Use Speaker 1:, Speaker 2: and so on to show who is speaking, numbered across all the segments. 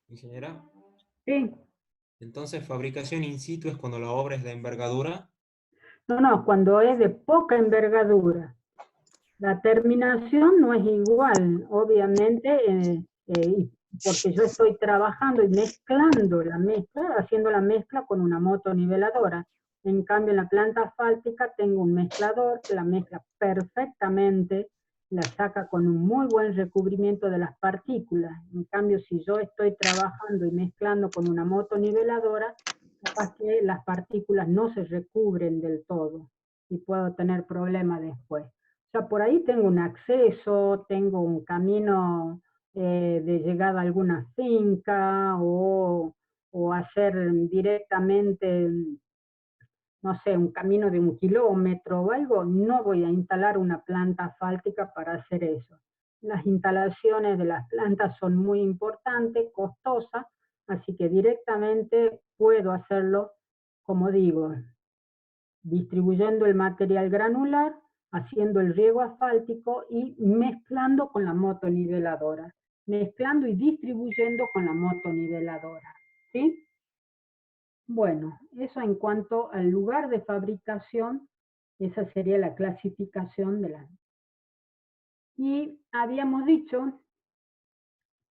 Speaker 1: Ingeniera,
Speaker 2: Sí,
Speaker 1: entonces fabricación in situ es cuando la obra es de envergadura.
Speaker 2: no, cuando es de poca envergadura. La terminación no es igual, obviamente, porque yo estoy trabajando y mezclando la mezcla, haciendo la mezcla con una motoniveladora. En cambio, en la planta asfáltica tengo un mezclador que la mezcla perfectamente, la saca con un muy buen recubrimiento de las partículas. En cambio, si yo estoy trabajando y mezclando con una motoniveladora, capaz que las partículas no se recubren del todo y puedo tener problemas después. O sea, por ahí tengo un acceso, tengo un camino de llegada a alguna finca o hacer directamente, no sé, un camino de 1 kilómetro o algo, no voy a instalar una planta asfáltica para hacer eso. Las instalaciones de las plantas son muy importantes, costosas, así que directamente puedo hacerlo, como digo, distribuyendo el material granular, haciendo el riego asfáltico y mezclando con la motoniveladora. Mezclando y distribuyendo con la motoniveladora. ¿Sí? Bueno, eso en cuanto al lugar de fabricación, esa sería la clasificación de la... Y habíamos dicho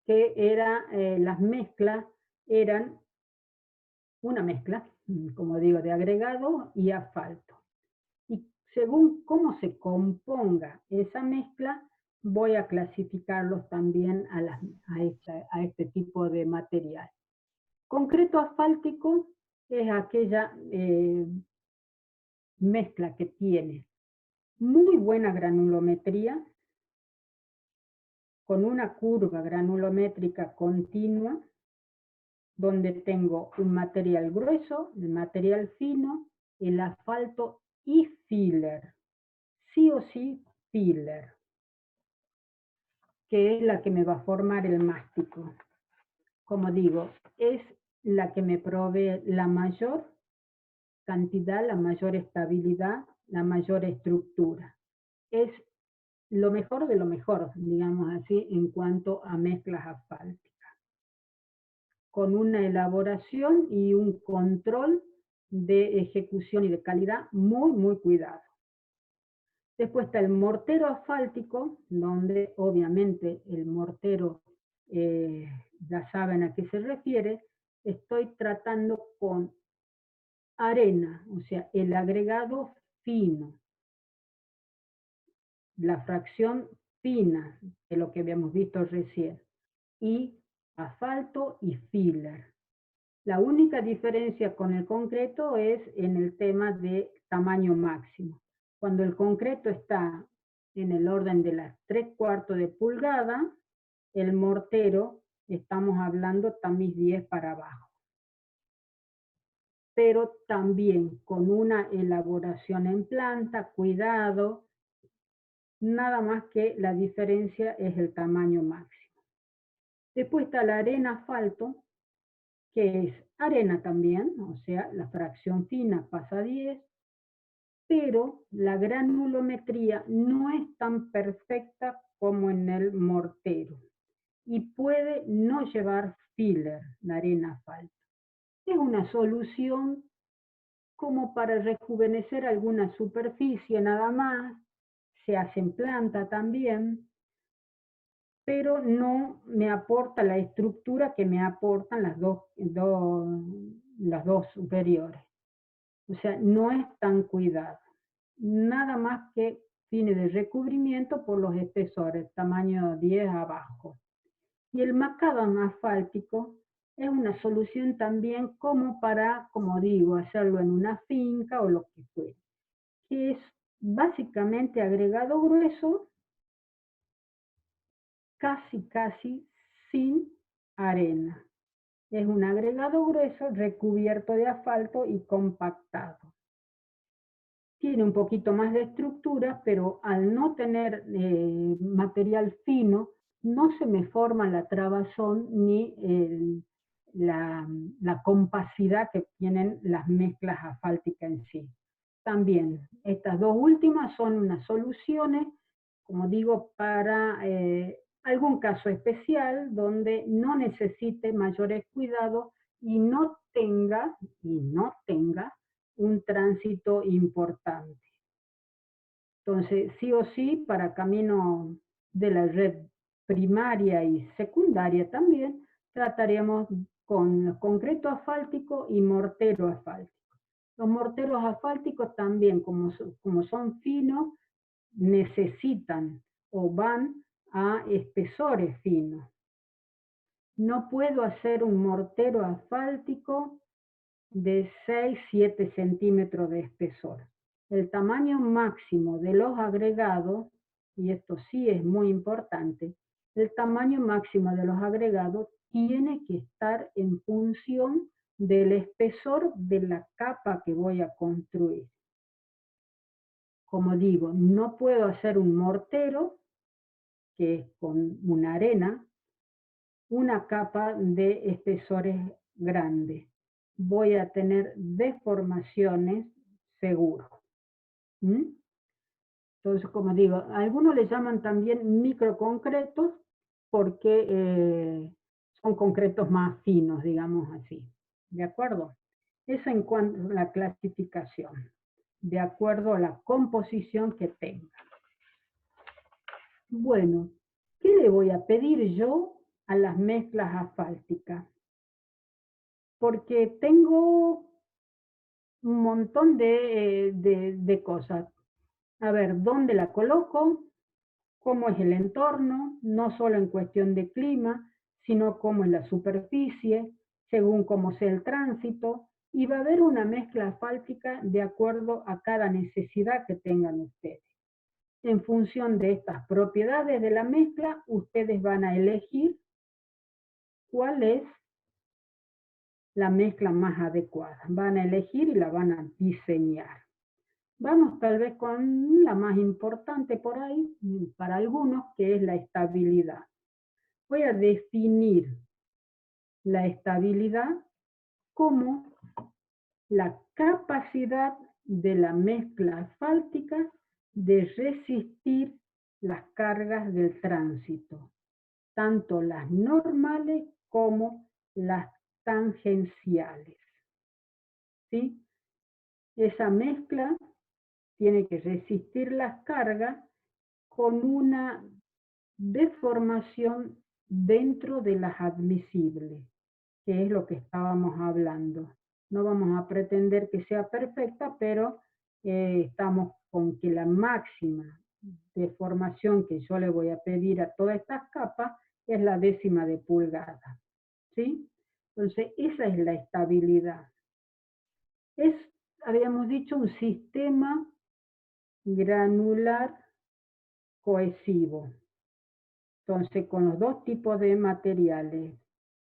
Speaker 2: que las mezclas eran una mezcla, como digo, de agregado y asfalto. Y según cómo se componga esa mezcla, voy a clasificarlos también a este tipo de material. Concreto asfáltico es aquella mezcla que tiene muy buena granulometría, con una curva granulométrica continua, donde tengo un material grueso, el material fino, el asfalto y filler. Sí o sí, filler, que es la que me va a formar el mástico. Como digo, es la que me provee la mayor cantidad, la mayor estabilidad, la mayor estructura. Es lo mejor de lo mejor, digamos así, en cuanto a mezclas asfálticas, con una elaboración y un control de ejecución y de calidad muy, muy cuidado. Después está el mortero asfáltico, donde obviamente el mortero, ya saben a qué se refiere, estoy tratando con arena, o sea, el agregado fino, la fracción fina de lo que habíamos visto recién, y asfalto y filler. La única diferencia con el concreto es en el tema de tamaño máximo. Cuando el concreto está en el orden de las 3/4 de pulgada, el mortero, estamos hablando tamiz 10 para abajo. Pero también con una elaboración en planta, cuidado, nada más que la diferencia es el tamaño máximo. Después está la arena asfalto, que es arena también, o sea, la fracción fina pasa a 10, pero la granulometría no es tan perfecta como en el mortero y puede no llevar filler, la arena asfalto. Es una solución como para rejuvenecer alguna superficie nada más, se hace en planta también, pero no me aporta la estructura que me aportan las dos superiores. O sea, no es tan cuidado. Nada más que tiene de recubrimiento por los espesores, tamaño 10 abajo. Y el macadam asfáltico es una solución también como para, como digo, hacerlo en una finca o lo que fuera. Que es básicamente agregado grueso, casi sin arena. Es un agregado grueso recubierto de asfalto y compactado. Tiene un poquito más de estructura, pero al no tener material fino, no se me forma la trabazón ni la compacidad que tienen las mezclas asfálticas en sí. también, estas dos últimas son unas soluciones, como digo, para algún caso especial donde no necesite mayores cuidados y no tenga un tránsito importante. Entonces, sí o sí, para camino de la red primaria y secundaria también, trataríamos con concreto asfáltico y mortero asfáltico. Los morteros asfálticos también, como son finos, necesitan o van a espesores finos. No puedo hacer un mortero asfáltico de 6-7 centímetros de espesor. El tamaño máximo de los agregados, y esto sí es muy importante, el tamaño máximo de los agregados tiene que estar en función del espesor de la capa que voy a construir. Como digo, no puedo hacer un mortero, que es con una arena, una capa de espesores grandes. Voy a tener deformaciones seguro. Entonces, como digo, algunos le llaman también microconcretos porque son concretos más finos, digamos así. ¿De acuerdo? Eso en cuanto a la clasificación, de acuerdo a la composición que tenga. Bueno, ¿qué le voy a pedir yo a las mezclas asfálticas? Porque tengo un montón de cosas. A ver, ¿dónde la coloco? ¿Cómo es el entorno? No solo en cuestión de clima, sino cómo es la superficie, según cómo sea el tránsito. Y va a haber una mezcla asfáltica de acuerdo a cada necesidad que tengan ustedes. En función de estas propiedades de la mezcla, ustedes van a elegir cuál es la mezcla más adecuada. Van a elegir y la van a diseñar. Vamos tal vez con la más importante por ahí, para algunos, que es la estabilidad. Voy a definir la estabilidad como la capacidad de la mezcla asfáltica de resistir las cargas del tránsito, tanto las normales como las tangenciales. ¿Sí? Esa mezcla tiene que resistir las cargas con una deformación dentro de las admisibles, que es lo que estábamos hablando. No vamos a pretender que sea perfecta, pero estamos con que la máxima deformación que yo le voy a pedir a todas estas capas es la 1/10 de pulgada. ¿Sí? Entonces, esa es la estabilidad. Es, habíamos dicho, un sistema granular cohesivo. Entonces, con los dos tipos de materiales,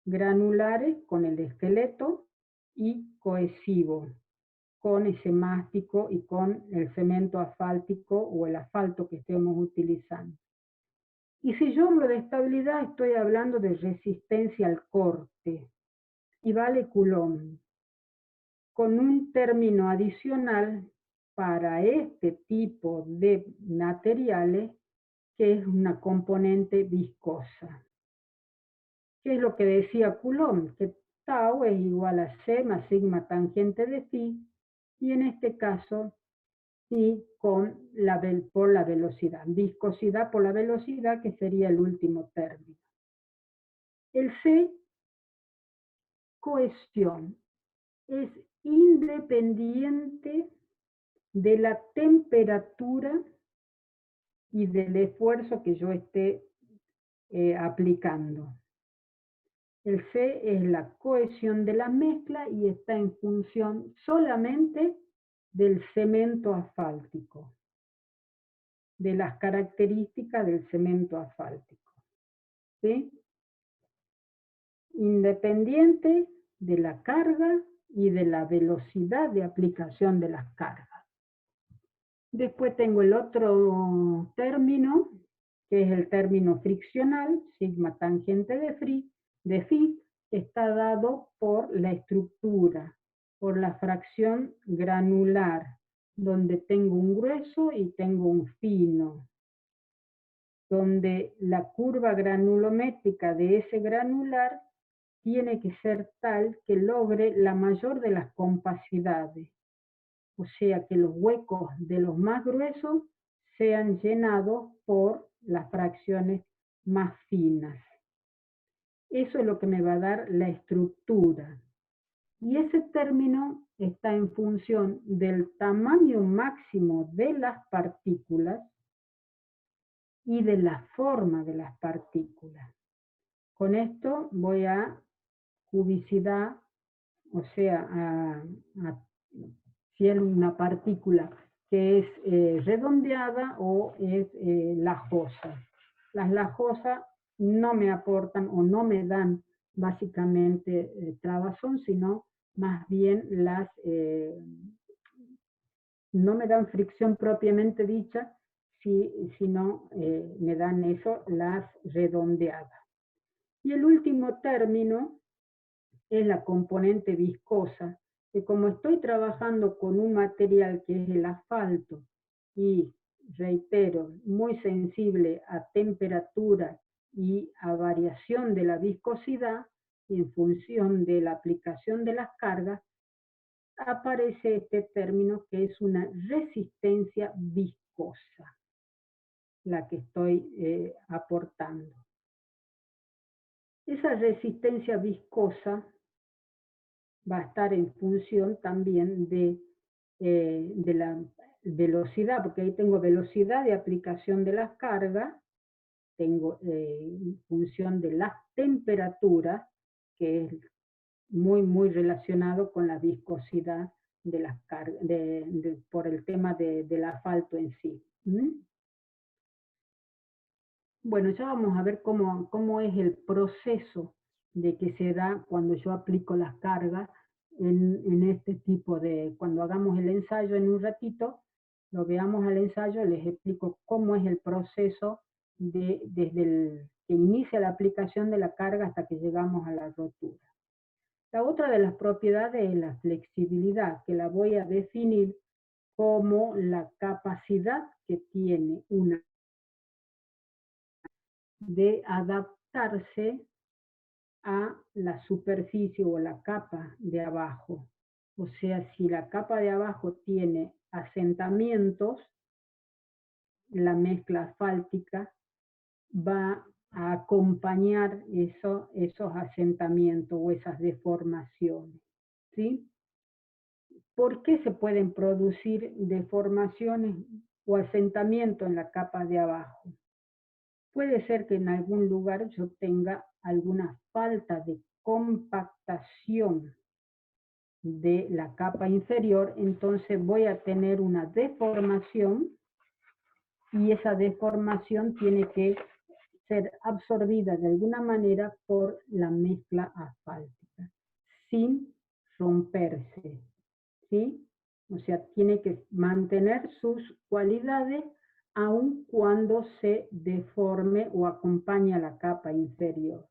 Speaker 2: granulares con el esqueleto y cohesivo, con ese mástico y con el cemento asfáltico o el asfalto que estemos utilizando. Y si yo hablo de estabilidad, estoy hablando de resistencia al corte, y vale Coulomb, con un término adicional para este tipo de materiales, que es una componente viscosa. ¿Qué es lo que decía Coulomb? Que tau es igual a C más sigma tangente de phi, y en este caso, sí, por la velocidad. Viscosidad por la velocidad, que sería el último término. El C, cohesión, es independiente de la temperatura y del esfuerzo que yo esté aplicando. El C es la cohesión de la mezcla y está en función solamente del cemento asfáltico, de las características del cemento asfáltico. ¿Sí? Independiente de la carga y de la velocidad de aplicación de las cargas. Después tengo el otro término, que es el término friccional, sigma tangente de phi, está dado por la estructura, por la fracción granular donde tengo un grueso y tengo un fino, donde la curva granulométrica de ese granular tiene que ser tal que logre la mayor de las compacidades, o sea que los huecos de los más gruesos sean llenados por las fracciones más finas. Eso es lo que me va a dar la estructura. Y ese término está en función del tamaño máximo de las partículas y de la forma de las partículas. Con esto voy a cubicidad, o sea, si es una partícula que es redondeada o es lajosa. Las lajosas no me aportan o no me dan básicamente trabazón, sino más bien no me dan fricción propiamente dicha, sino me dan eso, las redondeadas. Y el último término es la componente viscosa, que como estoy trabajando con un material que es el asfalto y, reitero, muy sensible a temperatura y a variación de la viscosidad, y en función de la aplicación de las cargas, aparece este término que es una resistencia viscosa, la que estoy aportando. Esa resistencia viscosa va a estar en función también de la velocidad, porque ahí tengo velocidad de aplicación de las cargas, tengo en función de las temperaturas, que es muy relacionado con la viscosidad de las cargas, por el tema del asfalto en sí. Bueno, ya vamos a ver cómo es el proceso de que se da cuando yo aplico las cargas en este tipo de, cuando hagamos el ensayo en un ratito, lo veamos al ensayo, les explico cómo es el proceso desde que inicia la aplicación de la carga hasta que llegamos a la rotura. La otra de las propiedades es la flexibilidad, que la voy a definir como la capacidad que tiene una de adaptarse a la superficie o la capa de abajo. O sea, si la capa de abajo tiene asentamientos, la mezcla asfáltica va a acompañar esos asentamientos o esas deformaciones. ¿Sí? ¿Por qué se pueden producir deformaciones o asentamientos en la capa de abajo? Puede ser que en algún lugar yo tenga alguna falta de compactación de la capa inferior, entonces voy a tener una deformación y esa deformación tiene que ser absorbida de alguna manera por la mezcla asfáltica, sin romperse, ¿sí? O sea, tiene que mantener sus cualidades aun cuando se deforme o acompaña la capa inferior.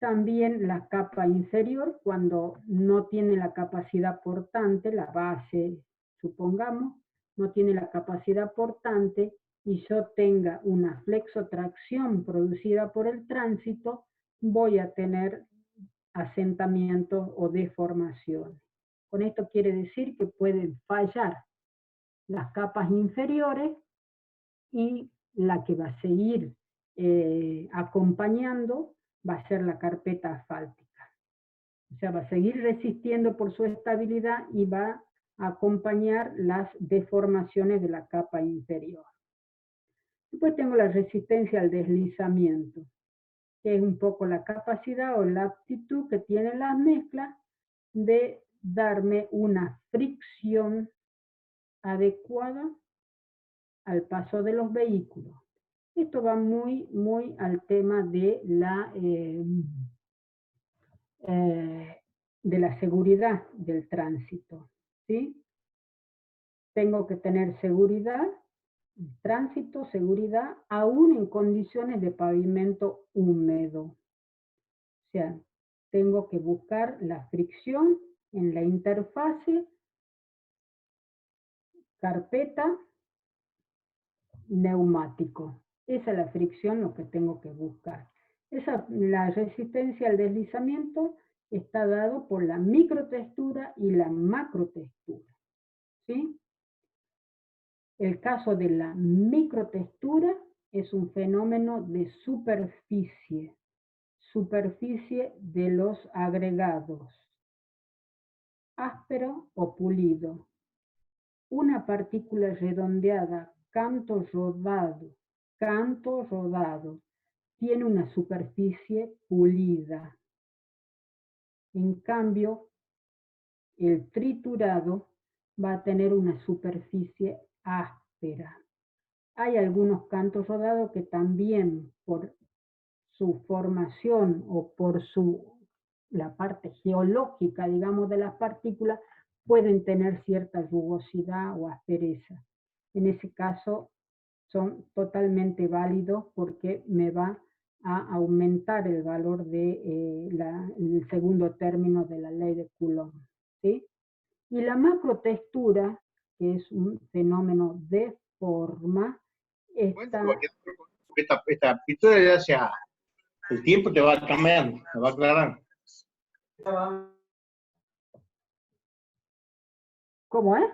Speaker 2: También la capa inferior, cuando no tiene la capacidad portante, la base, supongamos, no tiene la capacidad portante y yo tenga una flexotracción producida por el tránsito, voy a tener asentamientos o deformaciones. Con esto quiere decir que pueden fallar las capas inferiores y la que va a seguir acompañando va a ser la carpeta asfáltica. O sea, va a seguir resistiendo por su estabilidad y va a acompañar las deformaciones de la capa inferior. Después tengo la resistencia al deslizamiento, que es un poco la capacidad o la aptitud que tienen las mezclas de darme una fricción adecuada al paso de los vehículos. Esto va muy al tema de la seguridad del tránsito, ¿sí? Tengo que tener seguridad, tránsito, seguridad, aún en condiciones de pavimento húmedo. O sea, tengo que buscar la fricción en la interfase carpeta, neumático. Esa es la fricción, lo que tengo que buscar. La resistencia al deslizamiento está dado por la microtextura y la macrotextura. ¿Sí? El caso de la microtextura es un fenómeno de superficie de los agregados, áspero o pulido. Una partícula redondeada, canto rodado, tiene una superficie pulida. En cambio, el triturado va a tener una superficie áspera. Hay algunos cantos rodados que también por su formación o por la parte geológica, digamos, de las partículas, pueden tener cierta rugosidad o aspereza. En ese caso son totalmente válidos porque me va a aumentar el valor de el segundo término de la ley de Coulomb, ¿sí? Y la macrotextura, que es un fenómeno de forma,
Speaker 3: esta pintura ya sea el tiempo te va cambiando, te va aclarando.
Speaker 2: ¿Cómo es?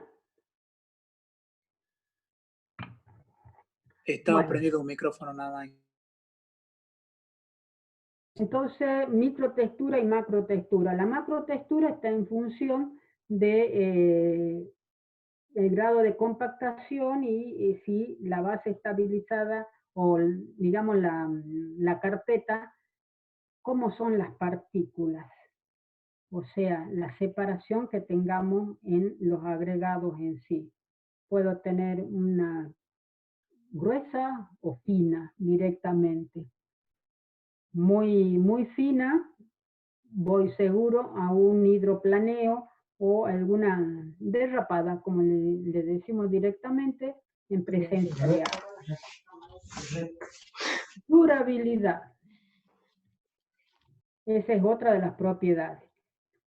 Speaker 4: Estaba prendido un micrófono nada más.
Speaker 2: Entonces, microtextura y macrotextura. La macrotextura está en función de el grado de compactación y si la base estabilizada o, digamos, la carpeta, cómo son las partículas. O sea, la separación que tengamos en los agregados en sí. Puedo tener una gruesa o fina directamente. Muy fina, voy seguro a un hidroplaneo o alguna derrapada, como le decimos directamente, en presencia de agua. Durabilidad. Esa es otra de las propiedades.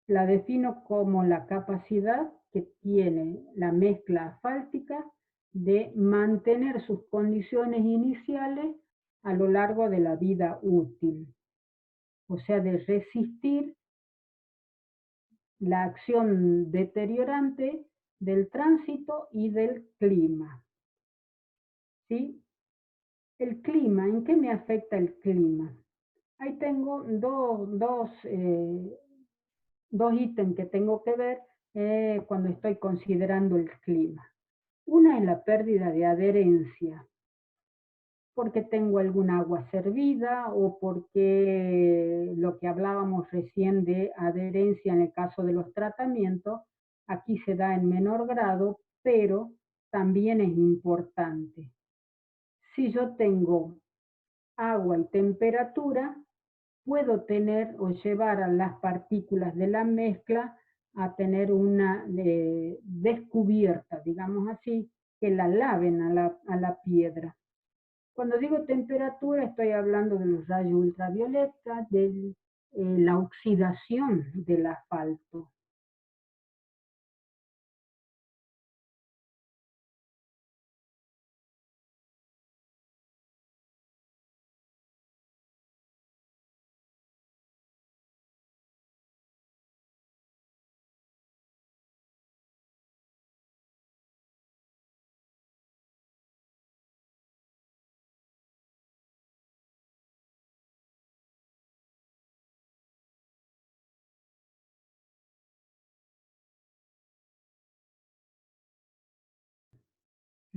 Speaker 2: La defino como la capacidad que tiene la mezcla asfáltica de mantener sus condiciones iniciales a lo largo de la vida útil. O sea, de resistir la acción deteriorante del tránsito y del clima. ¿Sí? El clima, ¿en qué me afecta el clima? Ahí tengo dos ítems que tengo que ver cuando estoy considerando el clima. Una es la pérdida de adherencia, porque tengo algún agua servida o porque lo que hablábamos recién de adherencia en el caso de los tratamientos, aquí se da en menor grado, pero también es importante. Si yo tengo agua y temperatura, puedo tener o llevar a las partículas de la mezcla a tener una descubierta, digamos así, que la laven a la piedra. Cuando digo temperatura, estoy hablando de los rayos ultravioleta, de la oxidación del asfalto.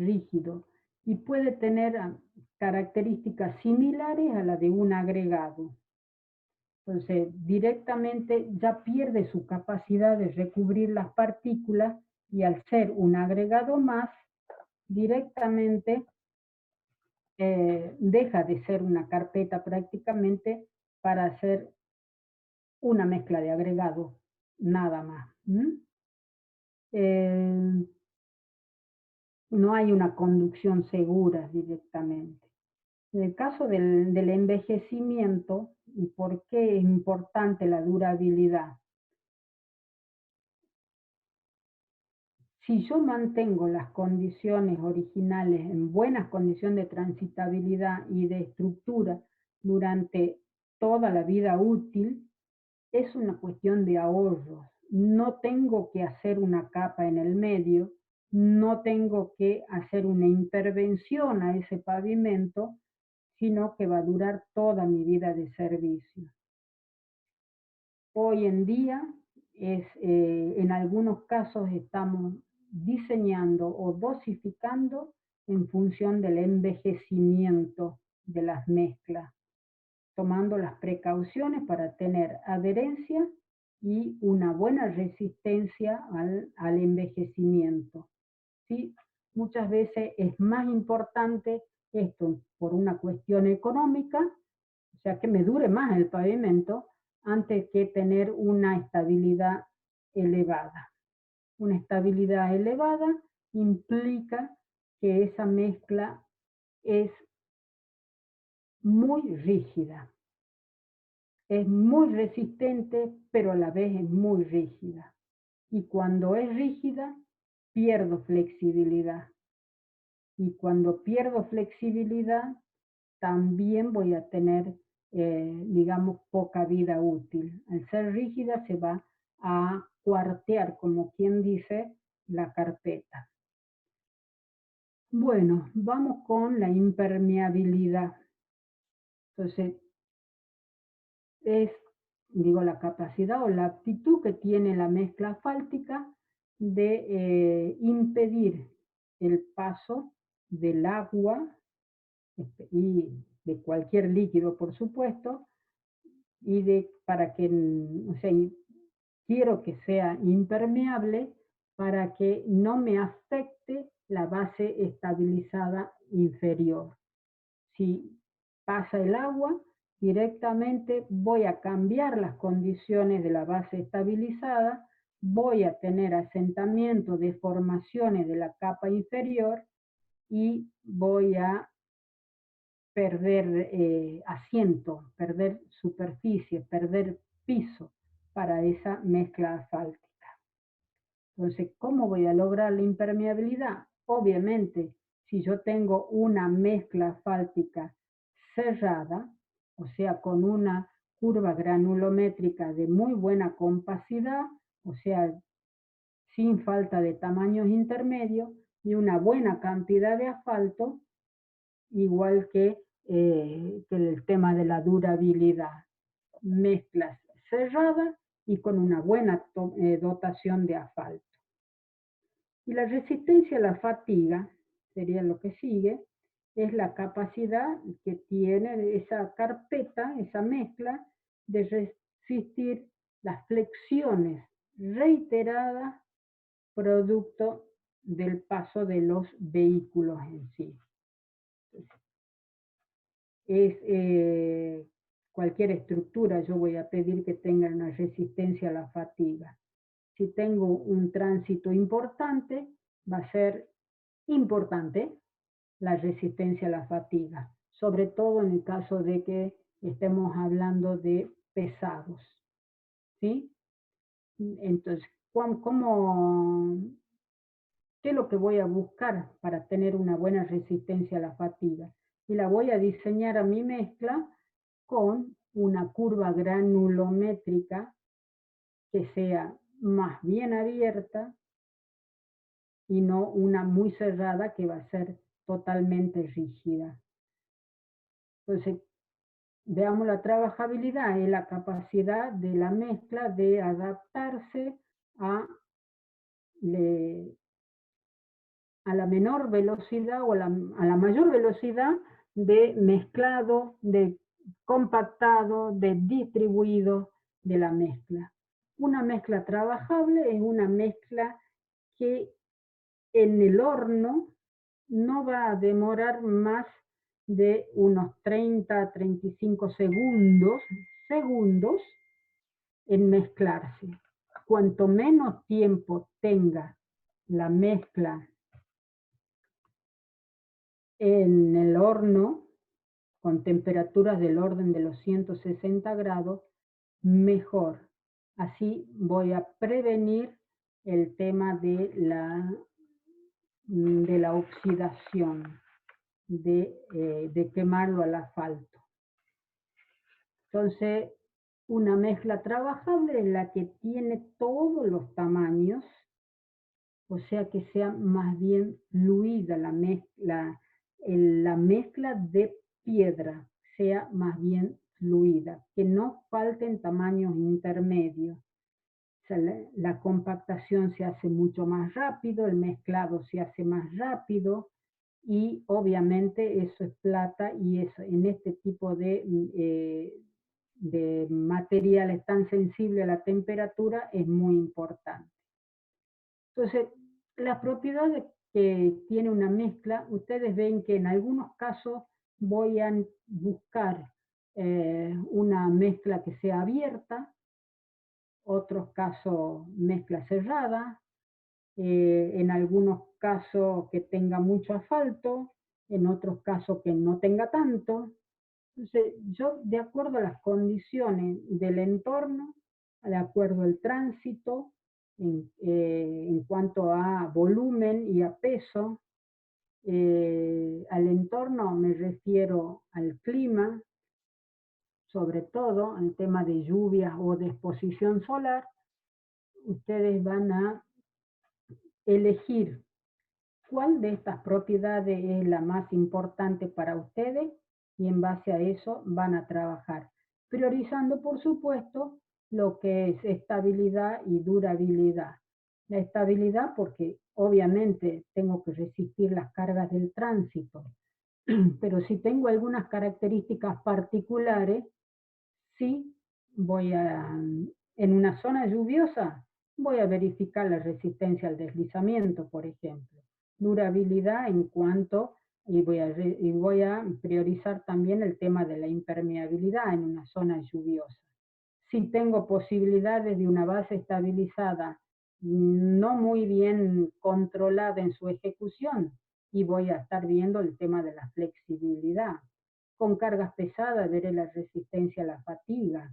Speaker 2: Rígido y puede tener características similares a la de un agregado. Entonces, directamente ya pierde su capacidad de recubrir las partículas y al ser un agregado más, directamente deja de ser una carpeta prácticamente para hacer una mezcla de agregados, nada más. No hay una conducción segura directamente. En el caso del envejecimiento, ¿y por qué es importante la durabilidad? si yo mantengo las condiciones originales en buenas condiciones de transitabilidad y de estructura durante toda la vida útil, es una cuestión de ahorros. No tengo que hacer una capa en el medio, no tengo que hacer una intervención a ese pavimento, sino que va a durar toda mi vida de servicio. Hoy en día, en algunos casos estamos diseñando o dosificando en función del envejecimiento de las mezclas, tomando las precauciones para tener adherencia y una buena resistencia al envejecimiento. ¿Sí? Muchas veces es más importante esto por una cuestión económica, o sea, que me dure más el pavimento, antes que tener una estabilidad elevada. Una estabilidad elevada implica que esa mezcla es muy rígida. Es muy resistente, pero a la vez es muy rígida. Y cuando es rígida, pierdo flexibilidad. Y cuando pierdo flexibilidad, también voy a tener, digamos, poca vida útil. Al ser rígida se va a cuartear, como quien dice, la carpeta. Bueno, vamos con la impermeabilidad. Entonces, es, digo, la capacidad o la aptitud que tiene la mezcla asfáltica de impedir el paso del agua y de cualquier líquido, por supuesto, y para que, o sea, quiero que sea impermeable para que no me afecte la base estabilizada inferior. Si pasa el agua, directamente voy a cambiar las condiciones de la base estabilizada, voy a tener asentamiento, deformaciones de la capa inferior y voy a perder asiento, perder superficie, perder piso para esa mezcla asfáltica. Entonces, ¿cómo voy a lograr la impermeabilidad? Obviamente, si yo tengo una mezcla asfáltica cerrada, o sea, con una curva granulométrica de muy buena compacidad, o sea, sin falta de tamaños intermedios, y una buena cantidad de asfalto, igual que el tema de la durabilidad. Mezclas cerradas y con una buena dotación de asfalto. Y la resistencia a la fatiga, sería lo que sigue, es la capacidad que tiene esa carpeta, esa mezcla, de resistir las flexiones reiteradas producto del paso de los vehículos en sí. Cualquier estructura yo voy a pedir que tenga una resistencia a la fatiga. Si tengo un tránsito importante, va a ser importante la resistencia a la fatiga, sobre todo en el caso de que estemos hablando de pesados, ¿sí? Entonces, ¿qué es lo que voy a buscar para tener una buena resistencia a la fatiga? Y la voy a diseñar a mi mezcla con una curva granulométrica que sea más bien abierta y no una muy cerrada que va a ser totalmente rígida. Entonces, veamos la trabajabilidad, es la capacidad de la mezcla de adaptarse a la menor velocidad o a la mayor velocidad de mezclado, de compactado, de distribuido de la mezcla. Una mezcla trabajable es una mezcla que en el horno no va a demorar más de unos 30 a 35 segundos en mezclarse. Cuanto menos tiempo tenga la mezcla en el horno, con temperaturas del orden de los 160 grados, mejor. Así voy a prevenir el tema de la oxidación, de quemarlo al asfalto. Entonces, una mezcla trabajable es la que tiene todos los tamaños, o sea que sea más bien fluida la mezcla de piedra, sea más bien fluida, que no falten tamaños intermedios. O sea, la compactación se hace mucho más rápido, el mezclado se hace más rápido, y obviamente eso es plata, y eso, en este tipo de materiales tan sensibles a la temperatura es muy importante. Entonces, las propiedades que tiene una mezcla, ustedes ven que en algunos casos voy a buscar una mezcla que sea abierta, otros casos mezcla cerrada, en algunos casos que tenga mucho asfalto, en otros casos que no tenga tanto. Entonces, yo, de acuerdo a las condiciones del entorno, de acuerdo al tránsito, en cuanto a volumen y a peso, al entorno me refiero al clima, sobre todo al tema de lluvias o de exposición solar. Ustedes van a elegir cuál de estas propiedades es la más importante para ustedes, y en base a eso van a trabajar, priorizando por supuesto lo que es estabilidad y durabilidad. La estabilidad porque obviamente tengo que resistir las cargas del tránsito, pero si tengo algunas características particulares, sí voy en una zona lluviosa, voy a verificar la resistencia al deslizamiento, por ejemplo. Durabilidad en cuanto, y voy a priorizar también el tema de la impermeabilidad en una zona lluviosa. Si tengo posibilidades de una base estabilizada no muy bien controlada en su ejecución, y voy a estar viendo el tema de la flexibilidad. Con cargas pesadas veré la resistencia a la fatiga.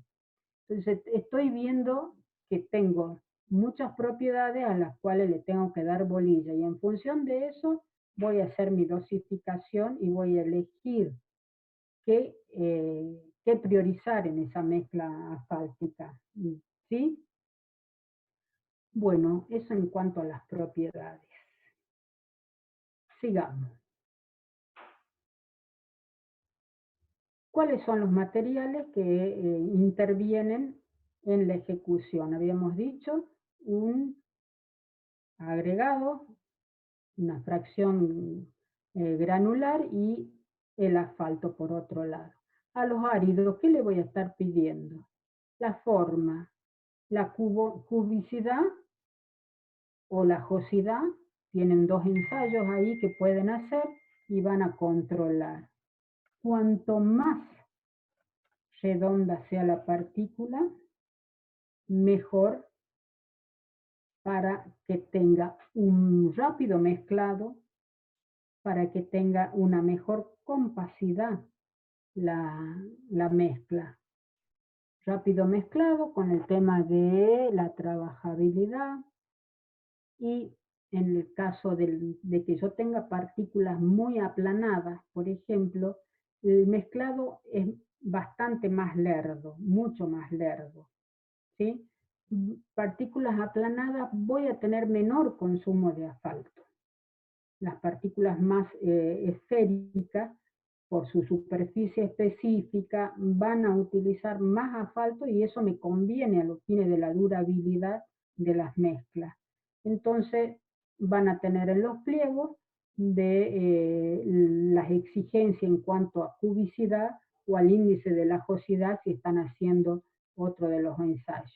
Speaker 2: Entonces estoy viendo que tengo muchas propiedades a las cuales le tengo que dar bolilla, y en función de eso voy a hacer mi dosificación y voy a elegir qué priorizar en esa mezcla asfáltica. ¿Sí? Bueno, eso en cuanto a las propiedades. Sigamos. ¿Cuáles son los materiales que intervienen en la ejecución? Habíamos dicho un agregado, una fracción granular, y el asfalto por otro lado. A los áridos, ¿qué le voy a estar pidiendo? La forma, la cubicidad o la josidad. Tienen dos ensayos ahí que pueden hacer y van a controlar. Cuanto más redonda sea la partícula, mejor para que tenga un rápido mezclado, para que tenga una mejor compacidad la mezcla. Rápido mezclado con el tema de la trabajabilidad, y en el caso de que yo tenga partículas muy aplanadas, por ejemplo, el mezclado es bastante más lerdo, mucho más lerdo, ¿sí? Partículas aplanadas voy a tener menor consumo de asfalto. Las partículas más esféricas, por su superficie específica, van a utilizar más asfalto, y eso me conviene a los fines de la durabilidad de las mezclas. Entonces van a tener en los pliegos de las exigencias en cuanto a cubicidad o al índice de la josidad si están haciendo otro de los ensayos.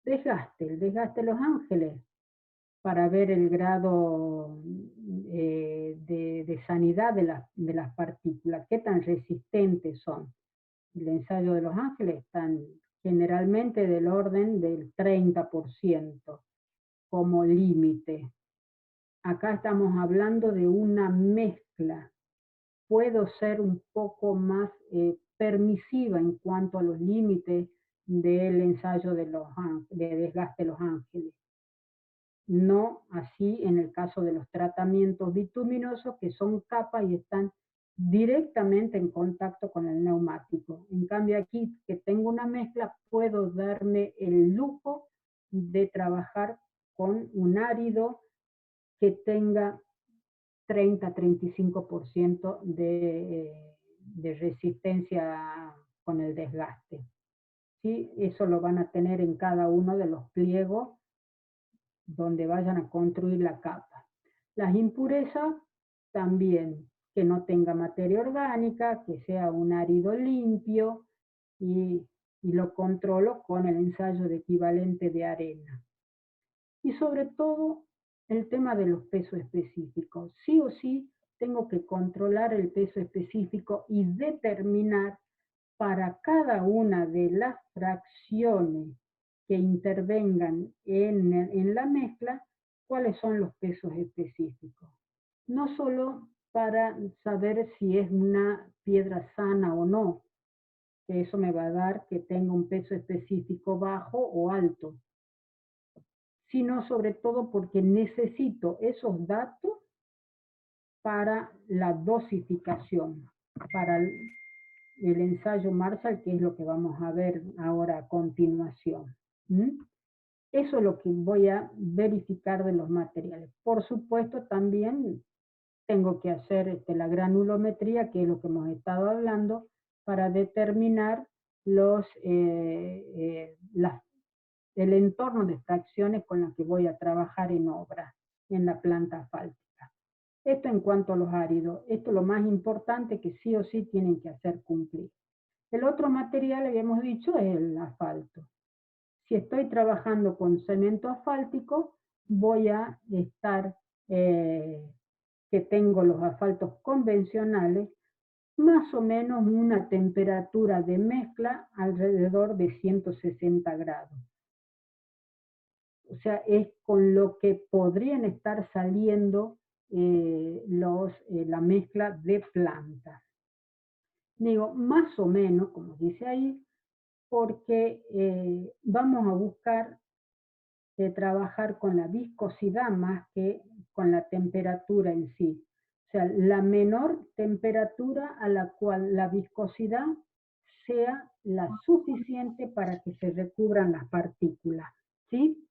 Speaker 2: Desgaste, el desgaste de los ángeles, para ver el grado de sanidad de las partículas, qué tan resistentes son. El ensayo de los ángeles están generalmente del orden del 30% como límite. Acá estamos hablando de una mezcla. Puedo ser un poco más permisiva en cuanto a los límites del ensayo de desgaste de los ángeles. no así en el caso de los tratamientos bituminosos, que son capas y están directamente en contacto con el neumático. En cambio aquí, que tengo una mezcla, puedo darme el lujo de trabajar con un árido que tenga 30-35% de resistencia con el desgaste. ¿Sí? Eso lo van a tener en cada uno de los pliegos donde vayan a construir la capa. Las impurezas también, que no tenga materia orgánica, que sea un árido limpio y lo controlo con el ensayo de equivalente de arena. Y sobre todo el tema de los pesos específicos. Sí o sí tengo que controlar el peso específico y determinar para cada una de las fracciones que intervengan en la mezcla, cuáles son los pesos específicos. No solo para saber si es una piedra sana o no, que eso me va a dar que tenga un peso específico bajo o alto, sino sobre todo porque necesito esos datos para la dosificación, para el ensayo Marshall, que es lo que vamos a ver ahora a continuación. Eso es lo que voy a verificar de los materiales. Por supuesto, también tengo que hacer la granulometría, que es lo que hemos estado hablando, para determinar el entorno de fracciones con las que voy a trabajar en obra, en la planta asfáltica. Esto en cuanto a los áridos. Esto es lo más importante que sí o sí tienen que hacer cumplir. El otro material, habíamos dicho, es el asfalto. Si estoy trabajando con cemento asfáltico, voy a estar, que tengo los asfaltos convencionales, más o menos una temperatura de mezcla alrededor de 160 grados. O sea, es con lo que podrían estar saliendo la mezcla de plantas. Digo, más o menos, como dice ahí, porque vamos a buscar trabajar con la viscosidad más que con la temperatura en sí. O sea, la menor temperatura a la cual la viscosidad sea la suficiente para que se recubran las partículas, ¿sí?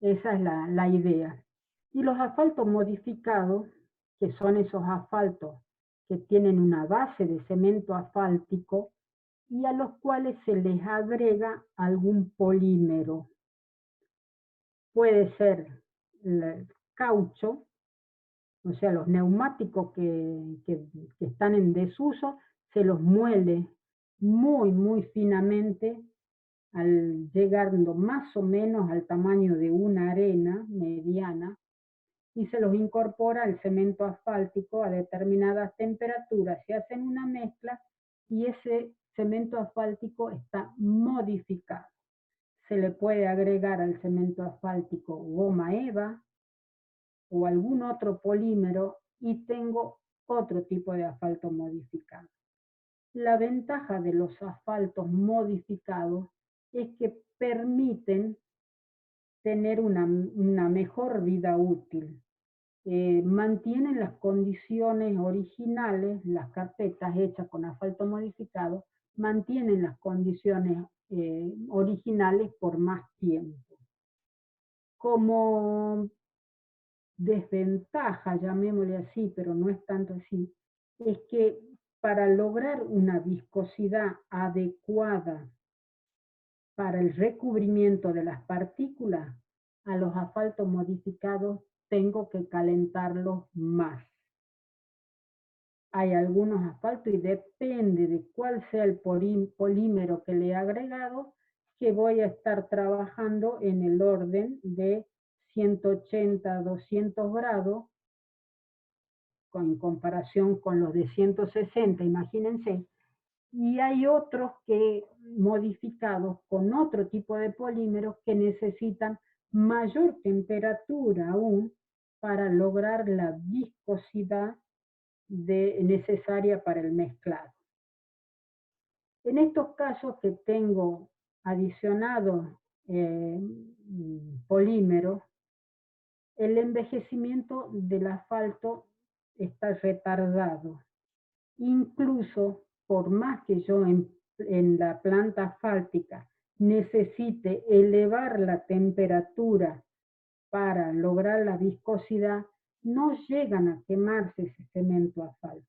Speaker 2: Esa es la idea. Y los asfaltos modificados, que son esos asfaltos que tienen una base de cemento asfáltico y a los cuales se les agrega algún polímero. Puede ser el caucho, o sea, los neumáticos que están en desuso, se los muele muy finamente, llegando más o menos al tamaño de una arena mediana, y se los incorpora al cemento asfáltico a determinadas temperaturas. Se hacen una mezcla y ese cemento asfáltico está modificado. Se le puede agregar al cemento asfáltico goma eva o algún otro polímero y tengo otro tipo de asfalto modificado. La ventaja de los asfaltos modificados es que permiten tener una mejor vida útil. Mantienen las condiciones originales, las carpetas hechas con asfalto modificado, mantienen las condiciones originales por más tiempo. Como desventaja, llamémosle así, pero no es tanto así, es que para lograr una viscosidad adecuada para el recubrimiento de las partículas, a los asfaltos modificados tengo que calentarlos más. Hay algunos asfaltos y depende de cuál sea el polímero que le he agregado, que voy a estar trabajando en el orden de 180 a 200 grados, en comparación con los de 160, imagínense. Y hay otros que modificados con otro tipo de polímeros que necesitan mayor temperatura aún para lograr la viscosidad necesaria para el mezclado. En estos casos que tengo adicionado polímeros, el envejecimiento del asfalto está retardado. Incluso, por más que yo en la planta asfáltica necesite elevar la temperatura para lograr la viscosidad, no llegan a quemarse ese cemento asfáltico.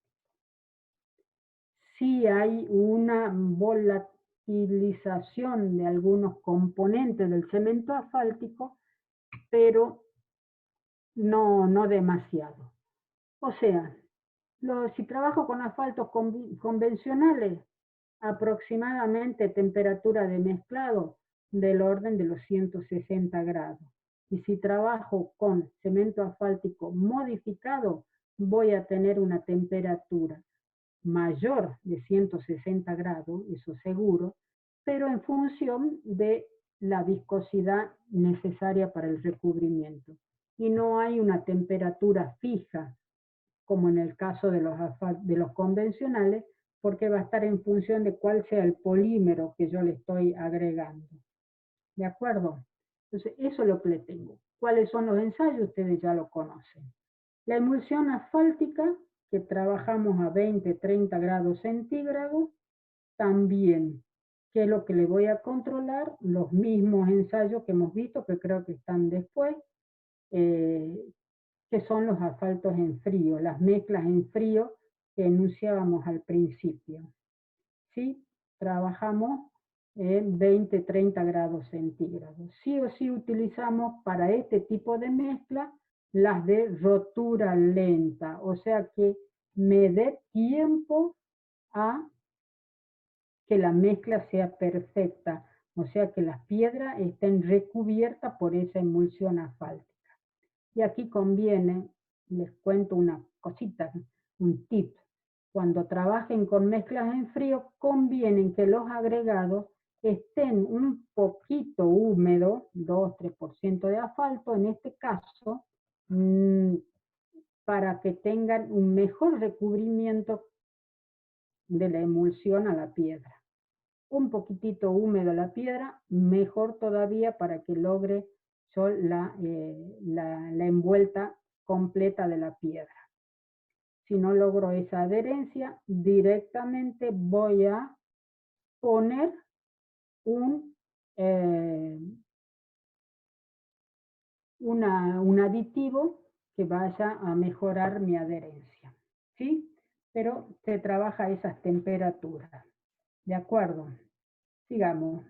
Speaker 2: Sí hay una volatilización de algunos componentes del cemento asfáltico, pero no demasiado. O sea, si trabajo con asfaltos convencionales, aproximadamente temperatura de mezclado del orden de los 160 grados. Y si trabajo con cemento asfáltico modificado, voy a tener una temperatura mayor de 160 grados, eso seguro, pero en función de la viscosidad necesaria para el recubrimiento. Y no hay una temperatura fija, como en el caso de los convencionales, porque va a estar en función de cuál sea el polímero que yo le estoy agregando. ¿De acuerdo? Entonces, eso es lo que le tengo. ¿Cuáles son los ensayos? Ustedes ya lo conocen. La emulsión asfáltica, que trabajamos a 20, 30 grados centígrados, también. ¿Qué es lo que le voy a controlar? Los mismos ensayos que hemos visto, que creo que están después, que son los asfaltos en frío, las mezclas en frío que enunciábamos al principio. ¿Sí? Trabajamos en 20, 30 grados centígrados. Sí o sí utilizamos para este tipo de mezcla las de rotura lenta, o sea que me dé tiempo a que la mezcla sea perfecta, o sea que las piedras estén recubiertas por esa emulsión asfáltica. Y aquí conviene, les cuento una cosita, un tip. Cuando trabajen con mezclas en frío, conviene que los agregados estén un poquito húmedos, 2-3% de asfalto en este caso, para que tengan un mejor recubrimiento de la emulsión a la piedra. Un poquitito húmedo la piedra, mejor todavía para que logre la envuelta completa de la piedra. Si no logro esa adherencia, directamente voy a poner un aditivo que vaya a mejorar mi adherencia. ¿Sí? Pero se trabaja a esas temperaturas. ¿De acuerdo? Sigamos.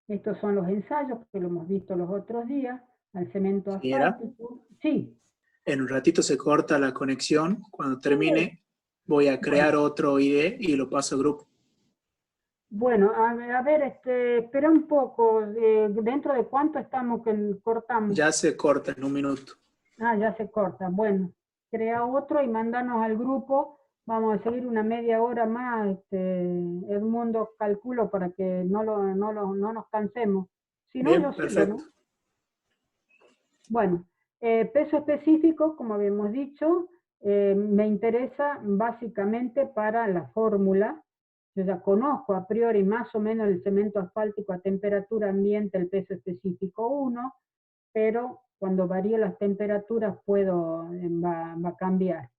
Speaker 2: Estos son los ensayos que lo hemos visto los otros días, al cemento asfáltico. Sí.
Speaker 4: En un ratito se corta la conexión. Cuando termine, voy a crear otro ID y lo paso al grupo.
Speaker 2: Bueno, a ver, espera un poco. ¿Dentro de cuánto estamos que cortamos?
Speaker 4: Ya se corta en un minuto.
Speaker 2: Ah, ya se corta. Bueno, crea otro y mándanos al grupo. Vamos a seguir una media hora más, Edmundo, calculo, para que no nos cansemos. Si no,
Speaker 4: Bien,
Speaker 2: yo sigo,
Speaker 4: perfecto.
Speaker 2: ¿no? Bueno, peso específico, como habíamos dicho, me interesa básicamente para la fórmula. Yo ya conozco a priori más o menos el cemento asfáltico a temperatura ambiente, el peso específico 1, pero cuando varíe las temperaturas va a cambiar.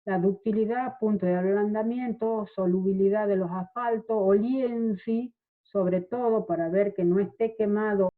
Speaker 2: La ductilidad, punto de ablandamiento, solubilidad de los asfaltos, oliencia, sobre todo para ver que no esté quemado